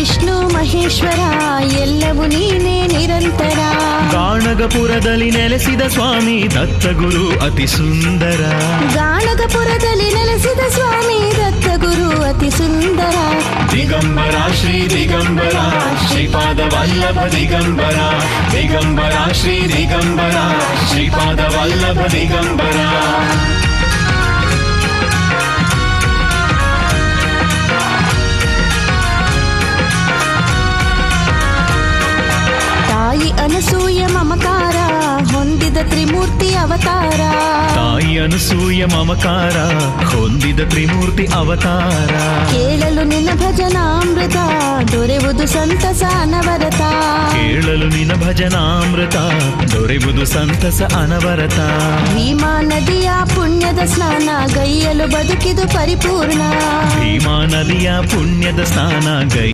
ವಿಷ್ಣು ಮಹೇಶ್ವರ ಎಲ್ಲವೂ ನೀನೇ ನಿರಂತರ. ಗಾಣಗಪುರದಲ್ಲಿ ನೆಲೆಸಿದ ಸ್ವಾಮಿ ದತ್ತಗುರು ಅತಿ ಸುಂದರ. ಗಾಣಗಪುರದಲ್ಲಿ ನೆಲೆಸಿದ ಸ್ವಾಮಿ ದತ್ತಗುರು ಅತಿ ಸುಂದರ. ದಿಗಂಬರ ಶ್ರೀ ದಿಗಂಬರ ಶ್ರೀಪಾದ ವಲ್ಲಭ ದಿಗಂಬರ. ದಿಗಂಬರ ಶ್ರೀ ದಿಗಂಬರ ಶ್ರೀಪಾದ ವಲ್ಲಭ ದಿಗಂಬರ. ತಾಯಿ ಅನಸೂಯ ಮಮಕಾರ ಹೊಂದಿದ ತ್ರಿಮೂರ್ತಿ ಅವತಾರ. ತಾಯಿ ಅನಸೂಯ ಮಮಕಾರ ಹೊಂದಿದ ತ್ರಿಮೂರ್ತಿ ಅವತಾರ. ಕೇಳಲು ನಿನ್ನ ಭಜನಾಮೃತ ದೊರೆವುದು ಸಂತಸ ಅನವರತ. ಕೇಳಲು ನಿನ್ನ ಭಜನಾಮೃತ ದೊರೆಯುವುದು ಸಂತಸ ಅನವರತ. ಭೀಮಾ ನದಿಯ ಪುಣ್ಯದ ಸ್ನಾನ ಗೈಯಲು ಬದುಕಿದು ಪರಿಪೂರ್ಣ. ಭೀಮಾ ನದಿಯ ಪುಣ್ಯದ ಸ್ನಾನ ಗೈ